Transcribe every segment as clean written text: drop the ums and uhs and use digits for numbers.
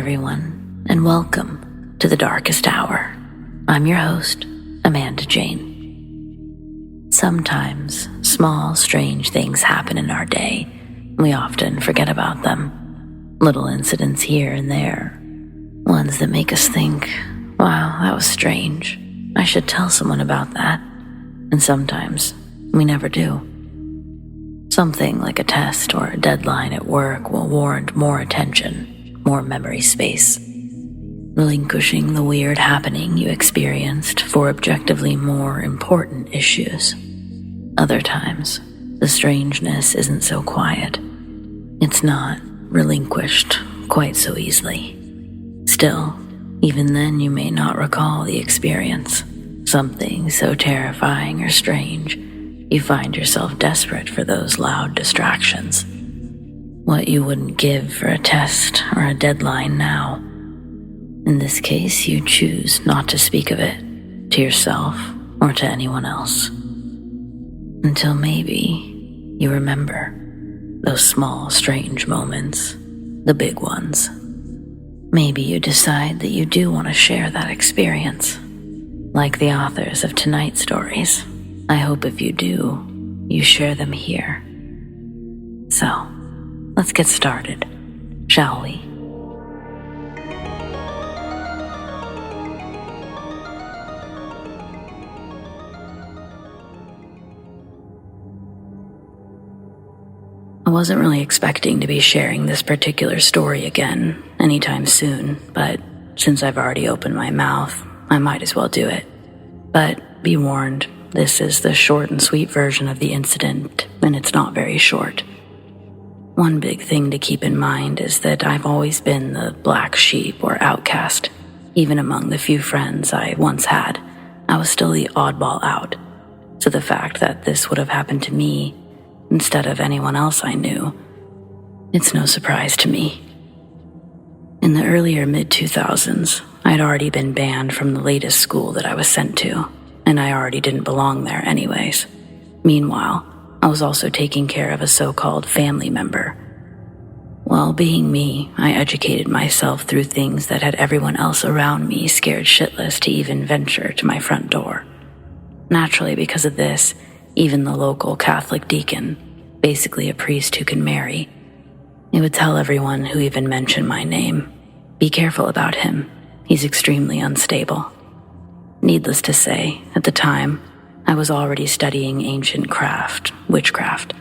everyone, and welcome to the Darkest Hour. I'm your host, Amanda Jane. Sometimes small, strange things happen in our day. We often forget about them. Little incidents here and there. Ones that make us think, wow, that was strange. I should tell someone about that. And sometimes we never do. Something like a test or a deadline at work will warrant more attention, more memory space, relinquishing the weird happening you experienced for objectively more important issues. Other times, the strangeness isn't so quiet. It's not relinquished quite so easily. Still, even then you may not recall the experience. Something so terrifying or strange, you find yourself desperate for those loud distractions. What you wouldn't give for a test or a deadline now. In this case, you choose not to speak of it to yourself or to anyone else. Until maybe you remember those small, strange moments, the big ones. Maybe you decide that you do want to share that experience. Like the authors of tonight's stories, I hope if you do, you share them here. So, let's get started, shall we? I wasn't really expecting to be sharing this particular story again anytime soon, but since I've already opened my mouth, I might as well do it. But be warned, this is the short and sweet version of the incident, and it's not very short. One big thing to keep in mind is that I've always been the black sheep or outcast. Even among the few friends I once had, I was still the oddball out. So the fact that this would have happened to me instead of anyone else I knew, it's no surprise to me. In the earlier mid-2000s, I'd already been banned from the latest school that I was sent to, and I already didn't belong there anyways. Meanwhile, I was also taking care of a so-called family member. Well, being me, I educated myself through things that had everyone else around me scared shitless to even venture to my front door. Naturally, because of this, even the local Catholic deacon, basically a priest who can marry, he would tell everyone who even mentioned my name, be careful about him, he's extremely unstable. Needless to say, at the time, I was already studying ancient witchcraft,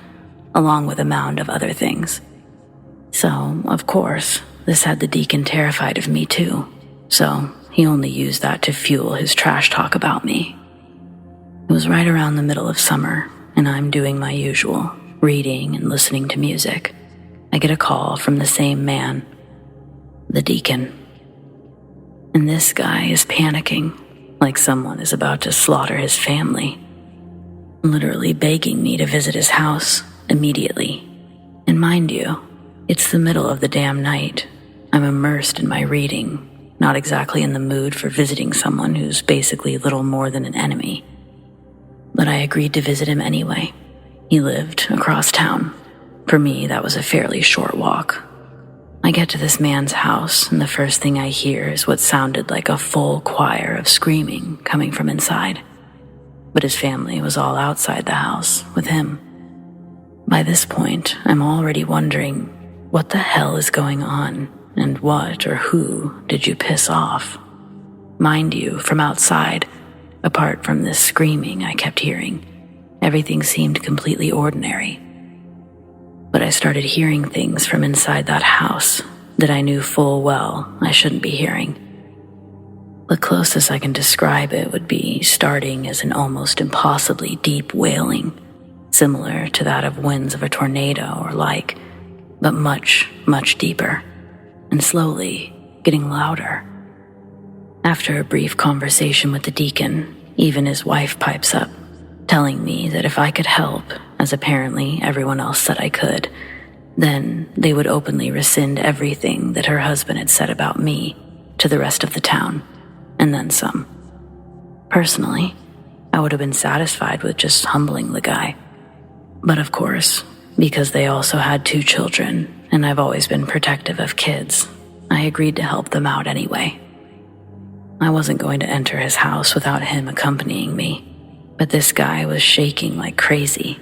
along with a mound of other things. So, of course, this had the deacon terrified of me too, so he only used that to fuel his trash talk about me. It was right around the middle of summer, and I'm doing my usual, reading and listening to music. I get a call from the same man, the deacon. And this guy is panicking, like someone is about to slaughter his family, literally begging me to visit his house immediately. And mind you, it's the middle of the damn night. I'm immersed in my reading, not exactly in the mood for visiting someone who's basically little more than an enemy. But I agreed to visit him anyway. He lived across town. For me, that was a fairly short walk. I get to this man's house, and the first thing I hear is what sounded like a full choir of screaming coming from inside. But his family was all outside the house with him. By this point, I'm already wondering, what the hell is going on, and what or who did you piss off? Mind you, from outside, apart from this screaming I kept hearing, everything seemed completely ordinary. But I started hearing things from inside that house that I knew full well I shouldn't be hearing. The closest I can describe it would be starting as an almost impossibly deep wailing, similar to that of winds of a tornado or like, but much, much deeper, and slowly getting louder. After a brief conversation with the deacon, even his wife pipes up, telling me that if I could help, as apparently everyone else said I could, then they would openly rescind everything that her husband had said about me to the rest of the town, and then some. Personally, I would have been satisfied with just humbling the guy. But of course, because they also had 2 children, and I've always been protective of kids, I agreed to help them out anyway. I wasn't going to enter his house without him accompanying me, but this guy was shaking like crazy,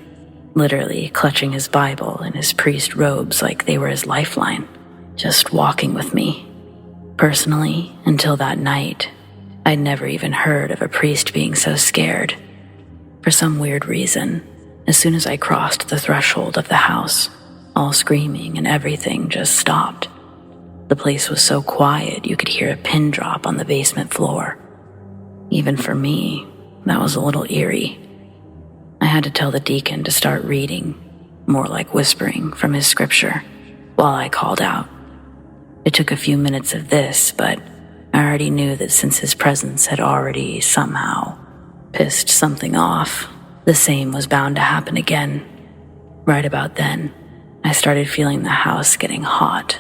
literally clutching his Bible and his priest robes like they were his lifeline, just walking with me. Personally, until that night, I'd never even heard of a priest being so scared. For some weird reason, as soon as I crossed the threshold of the house, all screaming and everything just stopped. The place was so quiet you could hear a pin drop on the basement floor. Even for me, that was a little eerie. I had to tell the deacon to start reading, more like whispering from his scripture, while I called out. It took a few minutes of this, but I already knew that since his presence had already somehow pissed something off, the same was bound to happen again. Right about then, I started feeling the house getting hot,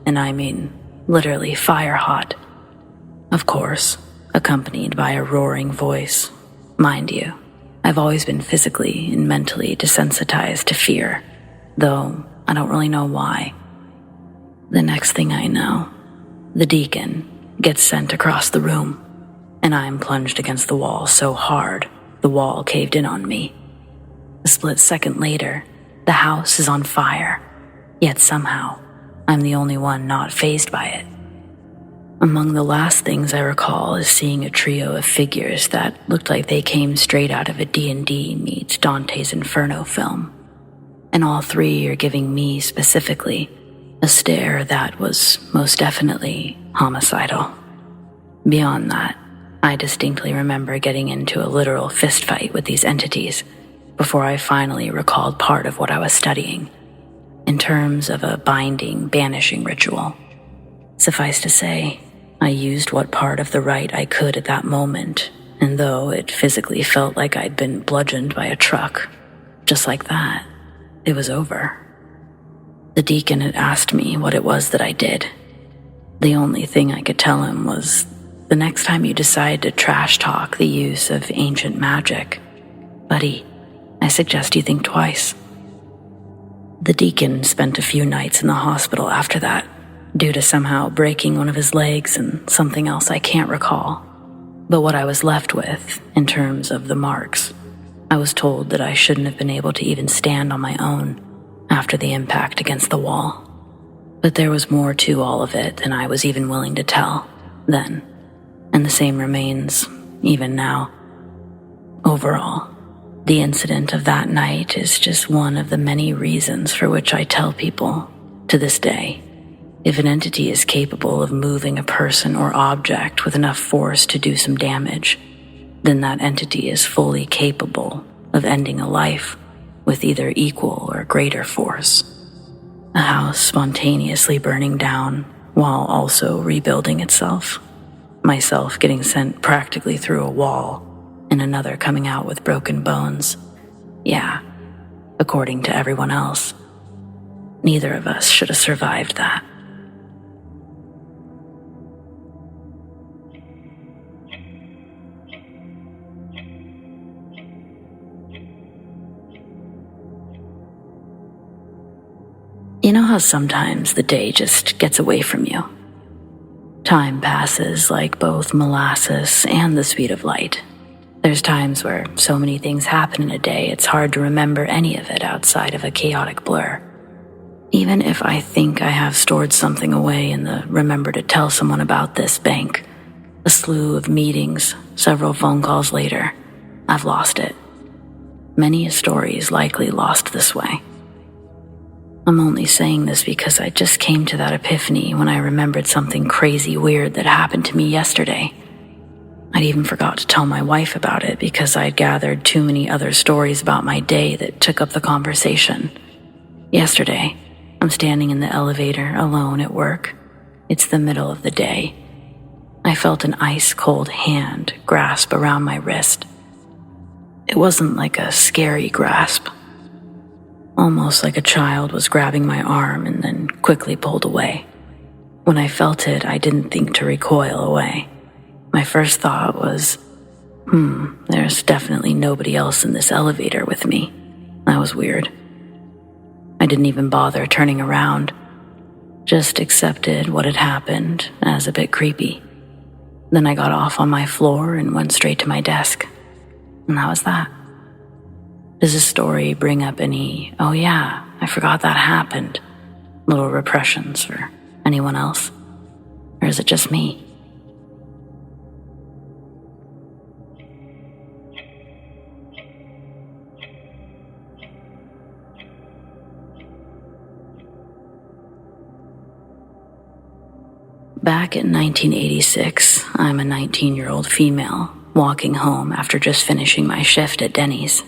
and I mean literally fire hot. Of course, accompanied by a roaring voice. Mind you, I've always been physically and mentally desensitized to fear, though I don't really know why. The next thing I know, the deacon gets sent across the room, and I'm plunged against the wall so hard the wall caved in on me. A split second later, the house is on fire, yet somehow I'm the only one not fazed by it. Among the last things I recall is seeing a trio of figures that looked like they came straight out of a D&D meets Dante's Inferno film, and all three are giving me specifically a stare that was most definitely homicidal. Beyond that, I distinctly remember getting into a literal fistfight with these entities before I finally recalled part of what I was studying, in terms of a binding, banishing ritual. Suffice to say, I used what part of the rite I could at that moment, and though it physically felt like I'd been bludgeoned by a truck, just like that, it was over. The deacon had asked me what it was that I did. The only thing I could tell him was, the next time you decide to trash talk the use of ancient magic, buddy, I suggest you think twice. The deacon spent a few nights in the hospital after that, due to somehow breaking one of his legs and something else I can't recall. But what I was left with, in terms of the marks, I was told that I shouldn't have been able to even stand on my own after the impact against the wall. But there was more to all of it than I was even willing to tell then, and the same remains even now. Overall, the incident of that night is just one of the many reasons for which I tell people, to this day, if an entity is capable of moving a person or object with enough force to do some damage, then that entity is fully capable of ending a life with either equal or greater force. A house spontaneously burning down while also rebuilding itself. Myself getting sent practically through a wall, and another coming out with broken bones. Yeah, according to everyone else. Neither of us should have survived that. You know how sometimes the day just gets away from you? Time passes like both molasses and the speed of light. There's times where so many things happen in a day it's hard to remember any of it outside of a chaotic blur. Even if I think I have stored something away in the remember to tell someone about this bank, a slew of meetings, several phone calls later, I've lost it. Many a story is likely lost this way. I'm only saying this because I just came to that epiphany when I remembered something crazy weird that happened to me yesterday. I'd even forgot to tell my wife about it because I'd gathered too many other stories about my day that took up the conversation. Yesterday, I'm standing in the elevator alone at work. It's the middle of the day. I felt an ice-cold hand grasp around my wrist. It wasn't like a scary grasp. Almost like a child was grabbing my arm and then quickly pulled away. When I felt it, I didn't think to recoil away. My first thought was, there's definitely nobody else in this elevator with me. That was weird. I didn't even bother turning around. Just accepted what had happened as a bit creepy. Then I got off on my floor and went straight to my desk. And that was that. Does this story bring up any, oh yeah, I forgot that happened, little repressions for anyone else? Or is it just me? Back in 1986, I'm a 19-year-old female walking home after just finishing my shift at Denny's.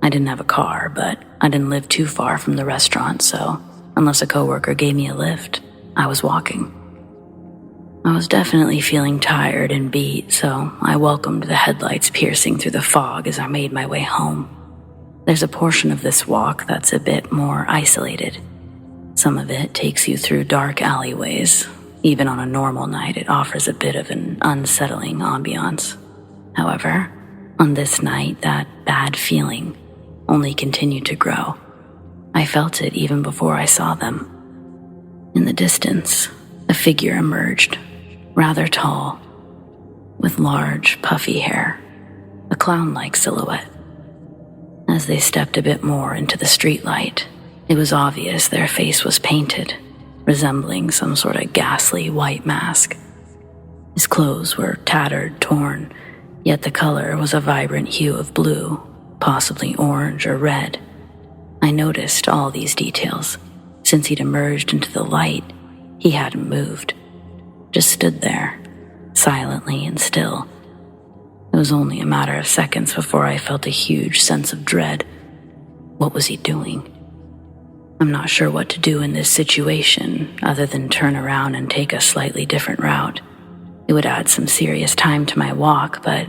I didn't have a car, but I didn't live too far from the restaurant, so unless a coworker gave me a lift, I was walking. I was definitely feeling tired and beat, so I welcomed the headlights piercing through the fog as I made my way home. There's a portion of this walk that's a bit more isolated. Some of it takes you through dark alleyways. Even on a normal night, it offers a bit of an unsettling ambiance. However, on this night, that bad feeling only continued to grow. I felt it even before I saw them. In the distance, a figure emerged, rather tall, with large, puffy hair, a clown-like silhouette. As they stepped a bit more into the streetlight, it was obvious their face was painted, resembling some sort of ghastly white mask. His clothes were tattered, torn, yet the color was a vibrant hue of blue, possibly orange or red. I noticed all these details. Since he'd emerged into the light, he hadn't moved, just stood there, silently and still. It was only a matter of seconds before I felt a huge sense of dread. What was he doing? I'm not sure what to do in this situation other than turn around and take a slightly different route. It would add some serious time to my walk, but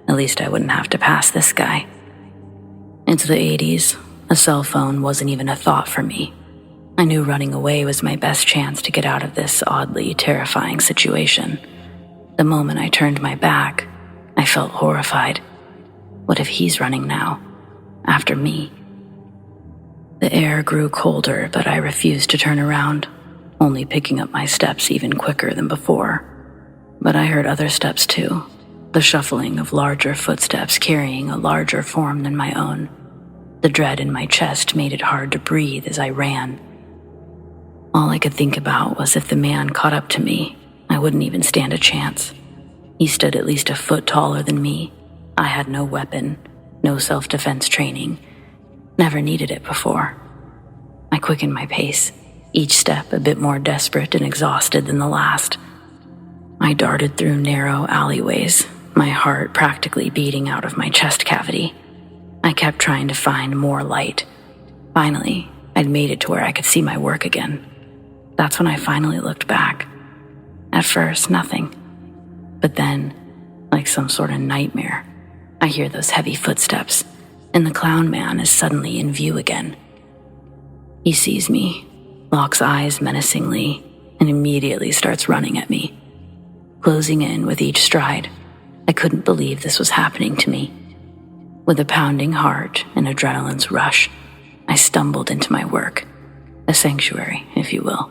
at least I wouldn't have to pass this guy. Into the 80s, a cell phone wasn't even a thought for me. I knew running away was my best chance to get out of this oddly terrifying situation. The moment I turned my back, I felt horrified. What if he's running now, after me? The air grew colder, but I refused to turn around, only picking up my steps even quicker than before. But I heard other steps too, the shuffling of larger footsteps carrying a larger form than my own. The dread in my chest made it hard to breathe as I ran. All I could think about was if the man caught up to me, I wouldn't even stand a chance. He stood at least a foot taller than me. I had no weapon, no self-defense training. Never needed it before. I quickened my pace, each step a bit more desperate and exhausted than the last. I darted through narrow alleyways, my heart practically beating out of my chest cavity. I kept trying to find more light. Finally, I'd made it to where I could see my work again. That's when I finally looked back. At first, nothing. But then, like some sort of nightmare, I hear those heavy footsteps, and the clown man is suddenly in view again. He sees me, locks eyes menacingly, and immediately starts running at me. Closing in with each stride, I couldn't believe this was happening to me. With a pounding heart and adrenaline's rush, I stumbled into my work, a sanctuary, if you will.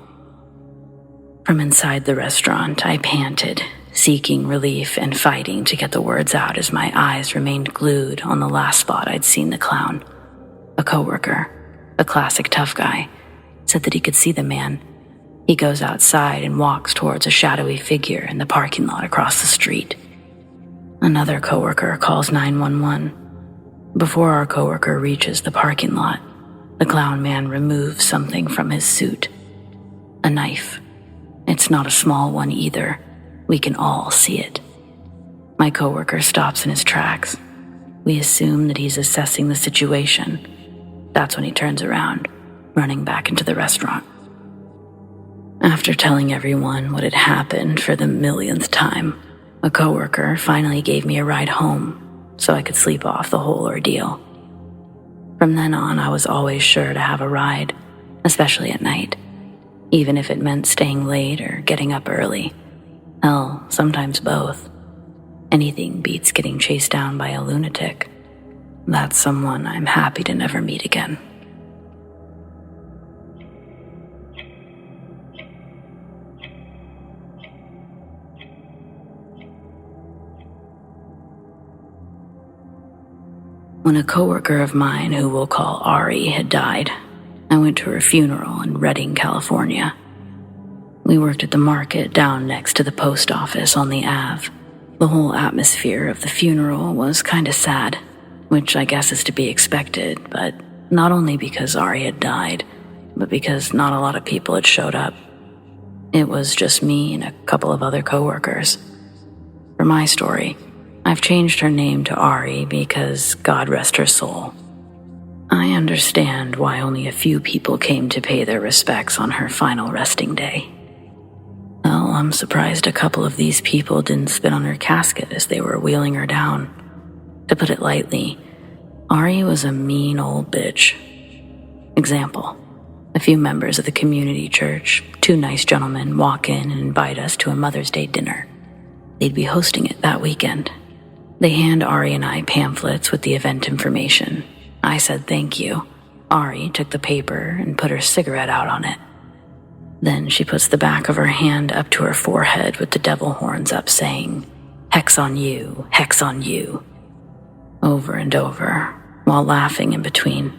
From inside the restaurant, I panted, seeking relief and fighting to get the words out as my eyes remained glued on the last spot I'd seen the clown. A coworker, a classic tough guy, said that he could see the man. He goes outside and walks towards a shadowy figure in the parking lot across the street. Another coworker calls 911. Before our coworker reaches the parking lot, the clown man removes something from his suit. A knife. It's not a small one either. We can all see it. My coworker stops in his tracks. We assume that he's assessing the situation. That's when he turns around, running back into the restaurant. After telling everyone what had happened for the millionth time, a coworker finally gave me a ride home so I could sleep off the whole ordeal. From then on, I was always sure to have a ride, especially at night, even if it meant staying late or getting up early. Hell, sometimes both. Anything beats getting chased down by a lunatic. That's someone I'm happy to never meet again. When a coworker of mine who we'll call Ari had died, I went to her funeral in Redding, California. We worked at the market down next to the post office on the Ave. The whole atmosphere of the funeral was kind of sad, which I guess is to be expected, but not only because Ari had died, but because not a lot of people had showed up. It was just me and a couple of other coworkers. For my story, I've changed her name to Ari because God rest her soul. I understand why only a few people came to pay their respects on her final resting day. Well, I'm surprised a couple of these people didn't spit on her casket as they were wheeling her down. To put it lightly, Ari was a mean old bitch. Example, a few members of the community church, two nice gentlemen, walk in and invite us to a Mother's Day dinner. They'd be hosting it that weekend. They hand Ari and I pamphlets with the event information. I said thank you. Ari took the paper and put her cigarette out on it. Then she puts the back of her hand up to her forehead with the devil horns up, saying, "Hex on you, hex on you," over and over, while laughing in between.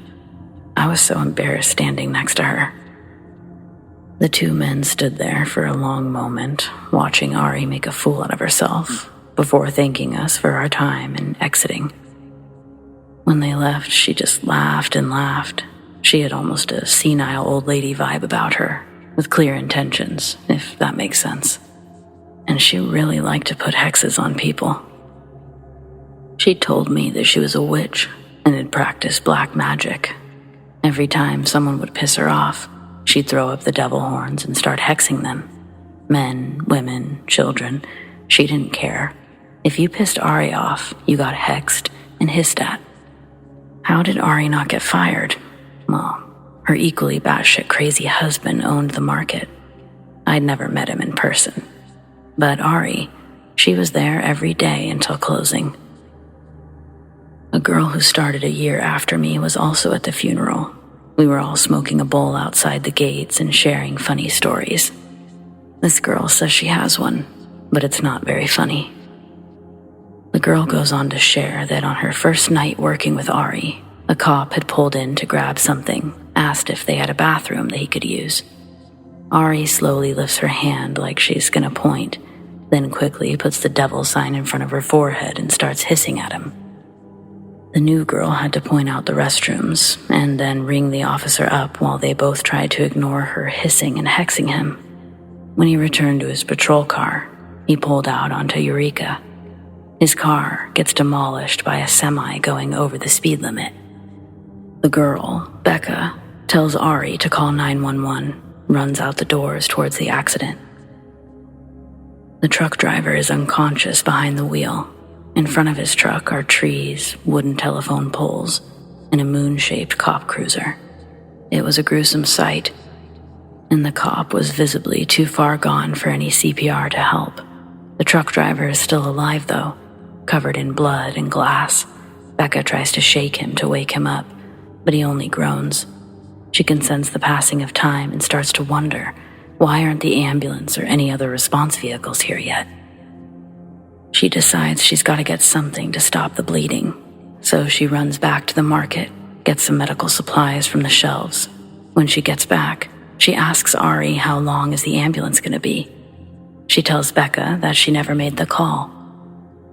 I was so embarrassed standing next to her. The two men stood there for a long moment, watching Ari make a fool out of herself, before thanking us for our time and exiting. When they left, she just laughed and laughed. She had almost a senile old lady vibe about her, with clear intentions, if that makes sense. And she really liked to put hexes on people. She told me that she was a witch and had practiced black magic. Every time someone would piss her off, she'd throw up the devil horns and start hexing them. Men, women, children, she didn't care. If you pissed Ari off, you got hexed and hissed at. How did Ari not get fired? Well, her equally batshit crazy husband owned the market. I'd never met him in person. But Ari, she was there every day until closing. A girl who started a year after me was also at the funeral. We were all smoking a bowl outside the gates and sharing funny stories. This girl says she has one, but it's not very funny. The girl goes on to share that on her first night working with Ari, a cop had pulled in to grab something, asked if they had a bathroom that he could use. Ari slowly lifts her hand like she's gonna point, then quickly puts the devil sign in front of her forehead and starts hissing at him. The new girl had to point out the restrooms and then ring the officer up while they both tried to ignore her hissing and hexing him. When he returned to his patrol car, he pulled out onto Eureka. His car gets demolished by a semi going over the speed limit. The girl, Becca, tells Ari to call 911, runs out the doors towards the accident. The truck driver is unconscious behind the wheel. In front of his truck are trees, wooden telephone poles, and a moon-shaped cop cruiser. It was a gruesome sight, and the cop was visibly too far gone for any CPR to help. The truck driver is still alive, though, covered in blood and glass. Becca tries to shake him to wake him up, but he only groans. She can sense the passing of time and starts to wonder, why aren't the ambulance or any other response vehicles here yet? She decides she's got to get something to stop the bleeding, so she runs back to the market, gets some medical supplies from the shelves. When she gets back, she asks Ari how long is the ambulance going to be. She tells Becca that she never made the call.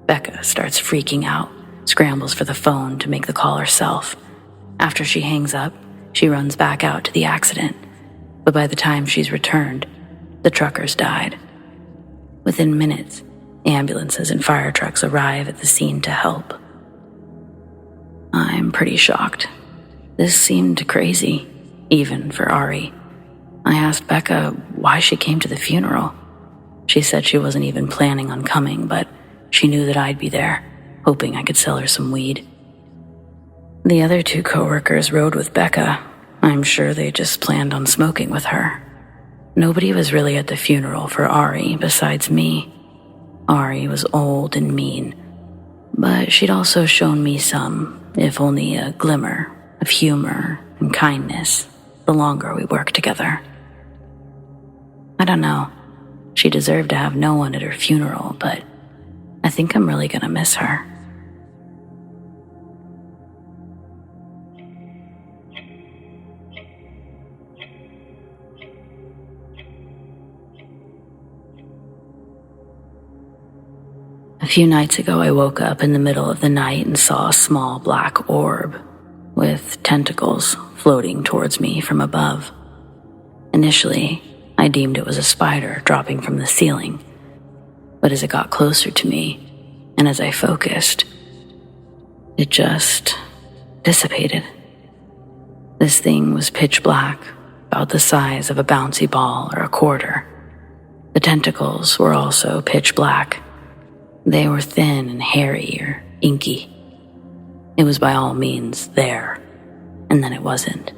Becca starts freaking out, scrambles for the phone to make the call herself. After she hangs up, she runs back out to the accident, but by the time she's returned, the truckers died. Within minutes, ambulances and fire trucks arrive at the scene to help. I'm pretty shocked. This seemed crazy, even for Ari. I asked Becca why she came to the funeral. She said she wasn't even planning on coming, but she knew that I'd be there, hoping I could sell her some weed. The other two coworkers rode with Becca. I'm sure they just planned on smoking with her. Nobody was really at the funeral for Ari besides me. Ari was old and mean, but she'd also shown me some, if only a glimmer, of humor and kindness the longer we worked together. I don't know. She deserved to have no one at her funeral, but I think I'm really gonna miss her. few nights ago, I woke up in the middle of the night and saw a small black orb with tentacles floating towards me from above. Initially, I deemed it was a spider dropping from the ceiling, but as it got closer to me, and as I focused, it just dissipated. This thing was pitch black, about the size of a bouncy ball or a quarter. The tentacles were also pitch black. They were thin and hairy or inky. It was by all means there, and then it wasn't.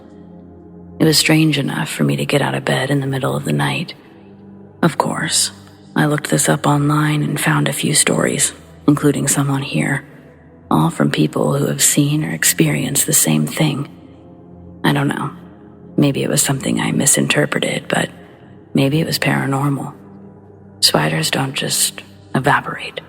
It was strange enough for me to get out of bed in the middle of the night. Of course, I looked this up online and found a few stories, including some on here, all from people who have seen or experienced the same thing. I don't know. Maybe it was something I misinterpreted, but maybe it was paranormal. Spiders don't just evaporate.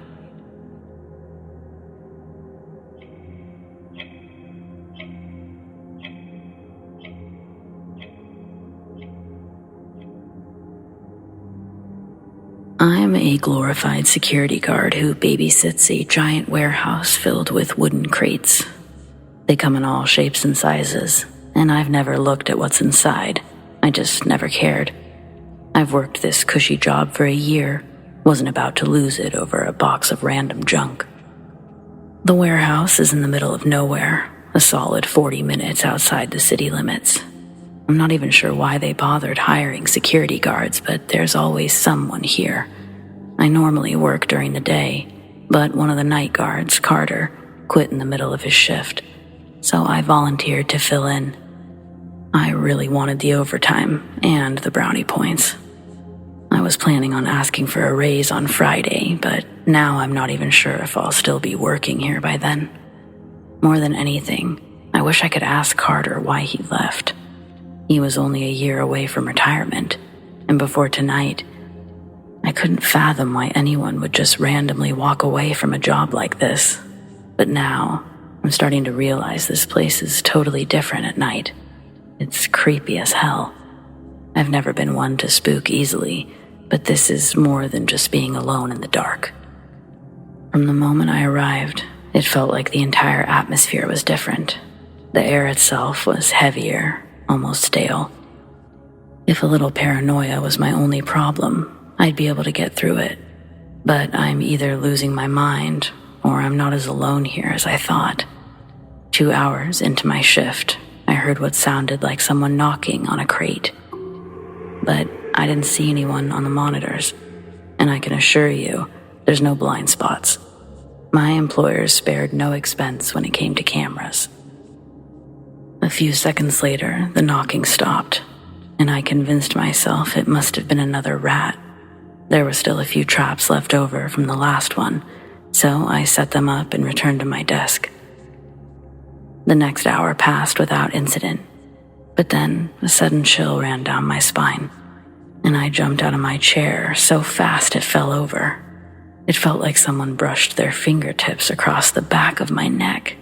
I'm a glorified security guard who babysits a giant warehouse filled with wooden crates. They come in all shapes and sizes, and I've never looked at what's inside. I just never cared. I've worked this cushy job for a year, wasn't about to lose it over a box of random junk. The warehouse is in the middle of nowhere, a solid 40 minutes outside the city limits. I'm not even sure why they bothered hiring security guards, but there's always someone here. I normally work during the day, but one of the night guards, Carter, quit in the middle of his shift, so I volunteered to fill in. I really wanted the overtime and the brownie points. I was planning on asking for a raise on Friday, but now I'm not even sure if I'll still be working here by then. More than anything, I wish I could ask Carter why he left. He was only a year away from retirement, and before tonight, I couldn't fathom why anyone would just randomly walk away from a job like this. But now, I'm starting to realize this place is totally different at night. It's creepy as hell. I've never been one to spook easily, but this is more than just being alone in the dark. From the moment I arrived, it felt like the entire atmosphere was different. The air itself was heavier, almost stale. If a little paranoia was my only problem, I'd be able to get through it. But I'm either losing my mind, or I'm not as alone here as I thought. 2 hours into my shift, I heard what sounded like someone knocking on a crate. But I didn't see anyone on the monitors, and I can assure you, there's no blind spots. My employers spared no expense when it came to cameras. A few seconds later, the knocking stopped, and I convinced myself it must have been another rat. There were still a few traps left over from the last one, so I set them up and returned to my desk. The next hour passed without incident, but then a sudden chill ran down my spine, and I jumped out of my chair so fast it fell over. It felt like someone brushed their fingertips across the back of my neck.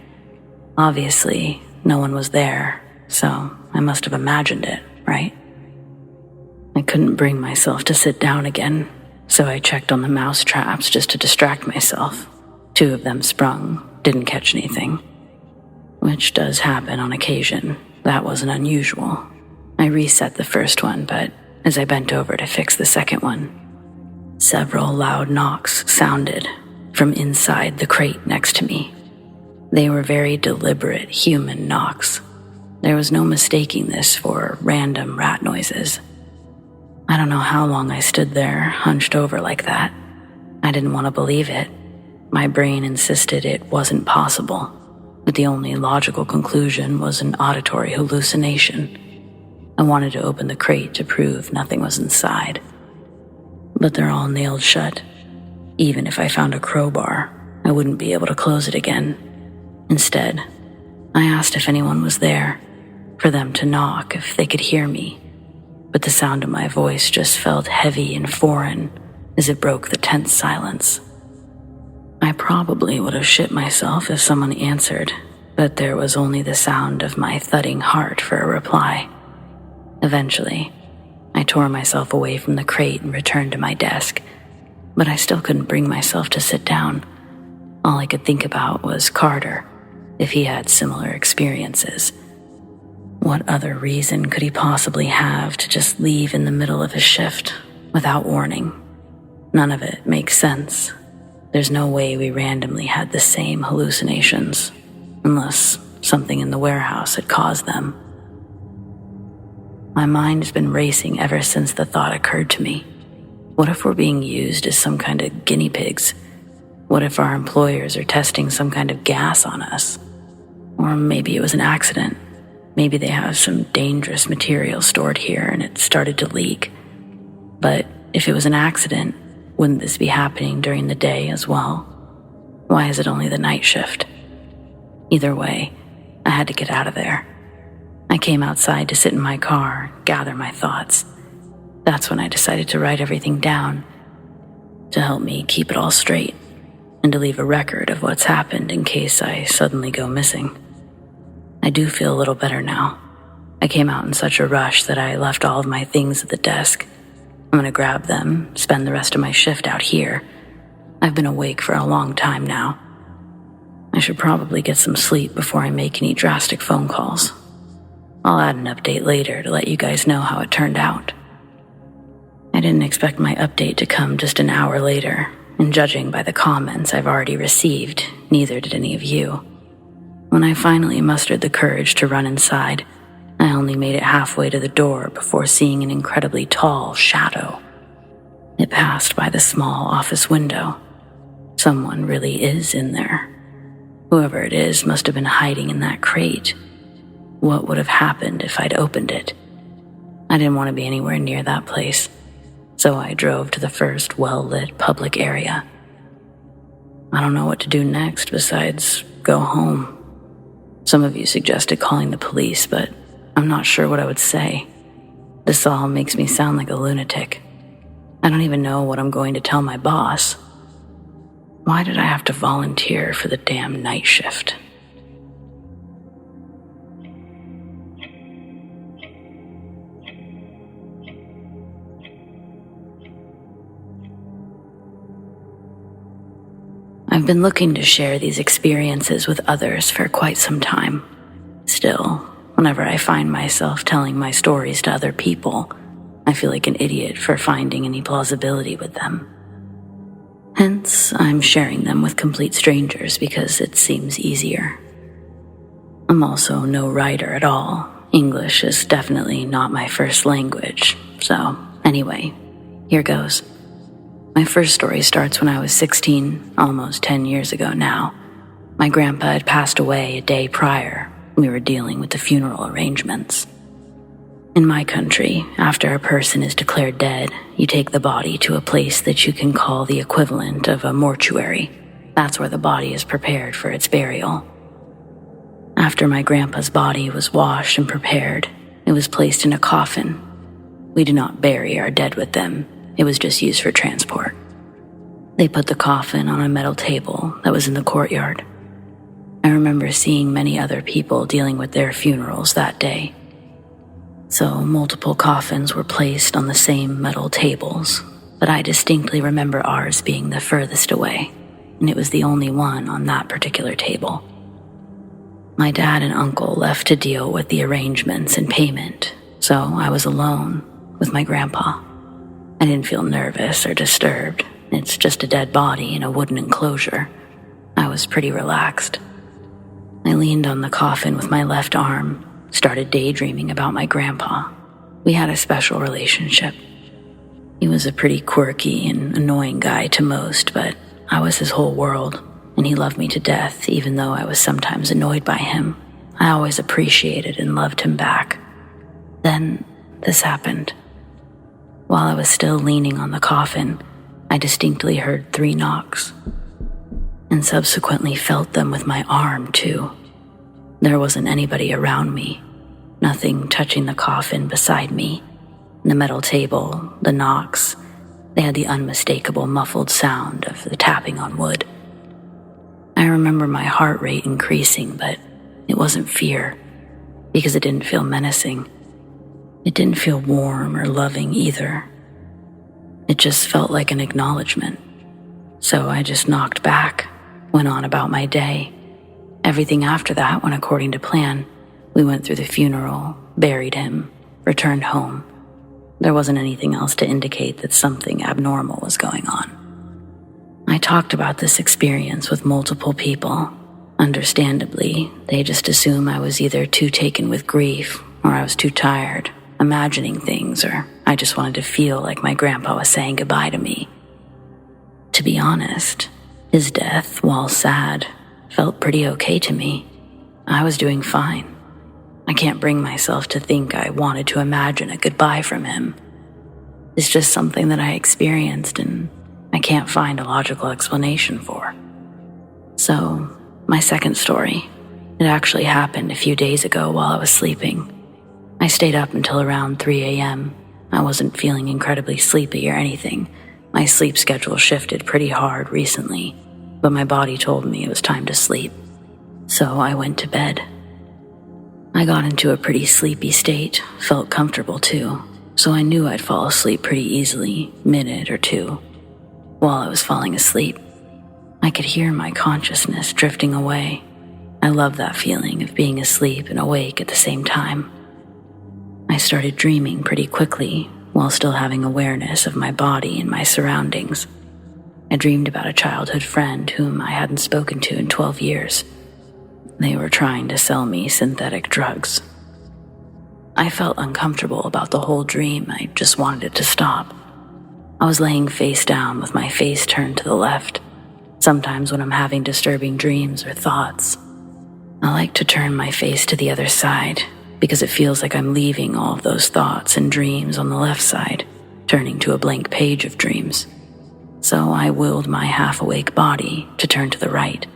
Obviously, no one was there, so I must have imagined it, right? I couldn't bring myself to sit down again, so I checked on the mouse traps just to distract myself. 2 of them sprung, didn't catch anything, which does happen on occasion. That wasn't unusual. I reset the first one, but as I bent over to fix the second one, several loud knocks sounded from inside the crate next to me. They were very deliberate human knocks. There was no mistaking this for random rat noises. I don't know how long I stood there, hunched over like that. I didn't want to believe it. My brain insisted it wasn't possible, but the only logical conclusion was an auditory hallucination. I wanted to open the crate to prove nothing was inside. But they're all nailed shut. Even if I found a crowbar, I wouldn't be able to close it again. Instead, I asked if anyone was there, for them to knock if they could hear me, but the sound of my voice just felt heavy and foreign as it broke the tense silence. I probably would have shit myself if someone answered, but there was only the sound of my thudding heart for a reply. Eventually, I tore myself away from the crate and returned to my desk, but I still couldn't bring myself to sit down. All I could think about was Carter, if he had similar experiences. What other reason could he possibly have to just leave in the middle of his shift without warning? None of it makes sense. There's no way we randomly had the same hallucinations, unless something in the warehouse had caused them. My mind has been racing ever since the thought occurred to me. What if we're being used as some kind of guinea pigs? What if our employers are testing some kind of gas on us? Or maybe it was an accident. Maybe they have some dangerous material stored here and it started to leak. But if it was an accident, wouldn't this be happening during the day as well? Why is it only the night shift? Either way, I had to get out of there. I came outside to sit in my car, gather my thoughts. That's when I decided to write everything down, to help me keep it all straight, and to leave a record of what's happened in case I suddenly go missing. I do feel a little better now. I came out in such a rush that I left all of my things at the desk. I'm gonna grab them, spend the rest of my shift out here. I've been awake for a long time now. I should probably get some sleep before I make any drastic phone calls. I'll add an update later to let you guys know how it turned out. I didn't expect my update to come just an hour later, and judging by the comments I've already received, neither did any of you. When I finally mustered the courage to run inside, I only made it halfway to the door before seeing an incredibly tall shadow. It passed by the small office window. Someone really is in there. Whoever it is must have been hiding in that crate. What would have happened if I'd opened it? I didn't want to be anywhere near that place, so I drove to the first well-lit public area. I don't know what to do next besides go home. Some of you suggested calling the police, but I'm not sure what I would say. This all makes me sound like a lunatic. I don't even know what I'm going to tell my boss. Why did I have to volunteer for the damn night shift? I've been looking to share these experiences with others for quite some time. Still, whenever I find myself telling my stories to other people, I feel like an idiot for finding any plausibility with them. Hence, I'm sharing them with complete strangers because it seems easier. I'm also no writer at all. English is definitely not my first language. So, anyway, here goes. My first story starts when I was 16, almost 10 years ago now. My grandpa had passed away a day prior. We were dealing with the funeral arrangements. In my country, after a person is declared dead, you take the body to a place that you can call the equivalent of a mortuary. That's where the body is prepared for its burial. After my grandpa's body was washed and prepared, it was placed in a coffin. We did not bury our dead with them. It was just used for transport. They put the coffin on a metal table that was in the courtyard. I remember seeing many other people dealing with their funerals that day. So multiple coffins were placed on the same metal tables, but I distinctly remember ours being the furthest away, and it was the only one on that particular table. My dad and uncle left to deal with the arrangements and payment, so I was alone with my grandpa. I didn't feel nervous or disturbed. It's just a dead body in a wooden enclosure. I was pretty relaxed. I leaned on the coffin with my left arm, started daydreaming about my grandpa. We had a special relationship. He was a pretty quirky and annoying guy to most, but I was his whole world, and he loved me to death even though I was sometimes annoyed by him. I always appreciated and loved him back. Then this happened. While I was still leaning on the coffin, I distinctly heard 3 knocks, and subsequently felt them with my arm too. There wasn't anybody around me, nothing touching the coffin beside me. The metal table, the knocks, they had the unmistakable muffled sound of the tapping on wood. I remember my heart rate increasing, but it wasn't fear, because it didn't feel menacing. It didn't feel warm or loving either. It just felt like an acknowledgement. So I just knocked back, went on about my day. Everything after that went according to plan. We went through the funeral, buried him, returned home. There wasn't anything else to indicate that something abnormal was going on. I talked about this experience with multiple people. Understandably, they just assume I was either too taken with grief, or I was too tired, imagining things, or I just wanted to feel like my grandpa was saying goodbye to me. To be honest, his death, while sad, felt pretty okay to me. I was doing fine. I can't bring myself to think I wanted to imagine a goodbye from him. It's just something that I experienced and I can't find a logical explanation for. So, my second story. It actually happened a few days ago while I was sleeping. I stayed up until around 3 a.m. I wasn't feeling incredibly sleepy or anything. My sleep schedule shifted pretty hard recently, but my body told me it was time to sleep. So I went to bed. I got into a pretty sleepy state, felt comfortable too, so I knew I'd fall asleep pretty easily, minute or two. While I was falling asleep, I could hear my consciousness drifting away. I love that feeling of being asleep and awake at the same time. I started dreaming pretty quickly while still having awareness of my body and my surroundings. I dreamed about a childhood friend whom I hadn't spoken to in 12 years. They were trying to sell me synthetic drugs. I felt uncomfortable about the whole dream. I just wanted it to stop. I was laying face down with my face turned to the left. Sometimes when I'm having disturbing dreams or thoughts, I like to turn my face to the other side because it feels like I'm leaving all of those thoughts and dreams on the left side, turning to a blank page of dreams. So I willed my half-awake body to turn to the right.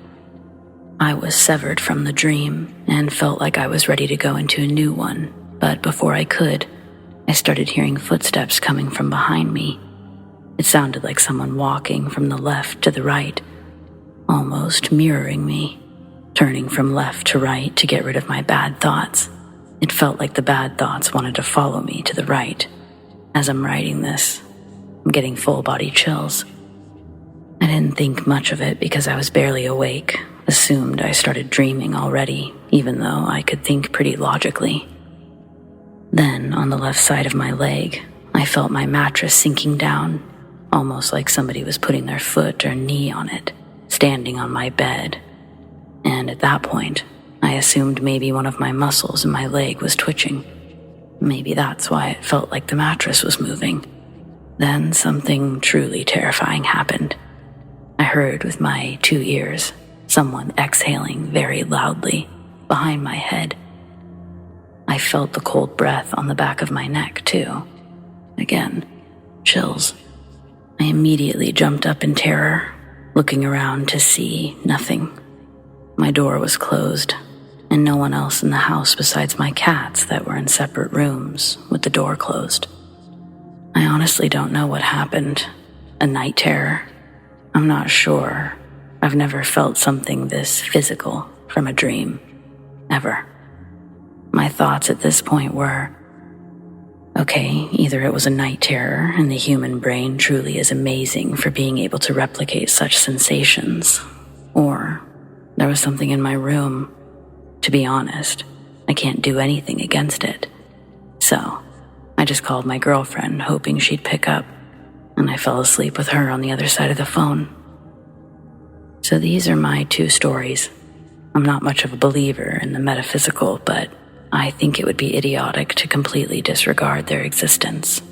I was severed from the dream and felt like I was ready to go into a new one, but before I could, I started hearing footsteps coming from behind me. It sounded like someone walking from the left to the right, almost mirroring me, turning from left to right to get rid of my bad thoughts. It felt like the bad thoughts wanted to follow me to the right. As I'm writing this, I'm getting full-body chills. I didn't think much of it because I was barely awake, assumed I started dreaming already, even though I could think pretty logically. Then, on the left side of my leg, I felt my mattress sinking down, almost like somebody was putting their foot or knee on it, standing on my bed. And at that point, I assumed maybe one of my muscles in my leg was twitching. Maybe that's why it felt like the mattress was moving. Then something truly terrifying happened. I heard with my 2 ears someone exhaling very loudly behind my head. I felt the cold breath on the back of my neck too. Again, chills. I immediately jumped up in terror, looking around to see nothing. My door was closed, and no one else in the house besides my cats that were in separate rooms with the door closed. I honestly don't know what happened. A night terror? I'm not sure. I've never felt something this physical from a dream. Ever. My thoughts at this point were, okay, either it was a night terror and the human brain truly is amazing for being able to replicate such sensations, or there was something in my room. To be honest, I can't do anything against it. So, I just called my girlfriend, hoping she'd pick up, and I fell asleep with her on the other side of the phone. So these are my 2 stories. I'm not much of a believer in the metaphysical, but I think it would be idiotic to completely disregard their existence,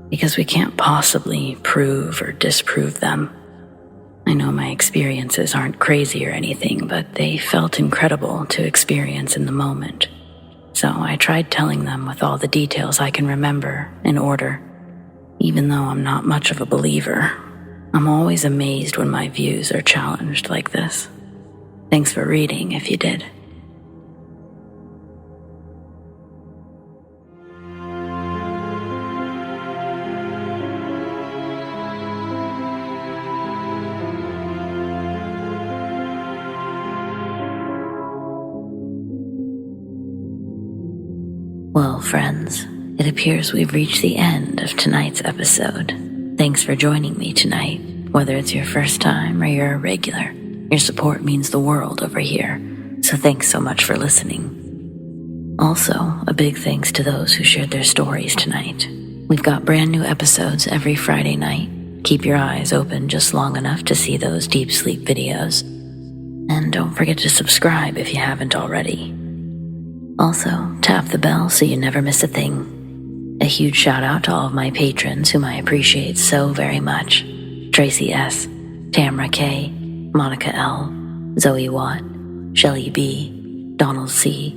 because we can't possibly prove or disprove them. I know my experiences aren't crazy or anything, but they felt incredible to experience in the moment. So I tried telling them with all the details I can remember in order. Even though I'm not much of a believer, I'm always amazed when my views are challenged like this. Thanks for reading if you did. Well, friends, it appears we've reached the end of tonight's episode. Thanks for joining me tonight, whether it's your first time or you're a regular. Your support means the world over here, so thanks so much for listening. Also, a big thanks to those who shared their stories tonight. We've got brand new episodes every Friday night. Keep your eyes open just long enough to see those deep sleep videos. And don't forget to subscribe if you haven't already. Also, tap the bell so you never miss a thing. A huge shout out to all of my patrons whom I appreciate so very much. Tracy S, Tamara K, Monica L, ZoeWatt, Chelle B, Donald C,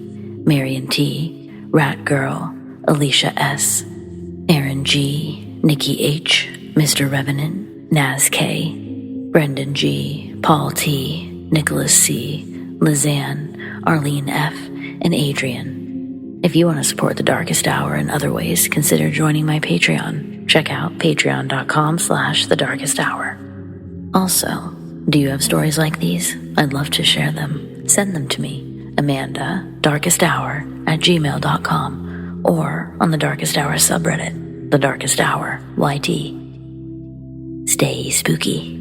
Marion T, Rat Girl, Alisha S, Erin G, Nikki H, Mr. Revenant, Naz K, Brendon G, Paul T, Nicholas C, Lissane, Arlene F, and Adrienne. If you want to support the Darkest Hour in other ways, consider joining my Patreon. Check out patreon.com/thedarkesthour. Also, do you have stories like these? I'd love to share them. Send them to me, amandadarkesthour@gmail.com, or on the Darkest Hour subreddit, the Darkest Hour YT. Stay spooky.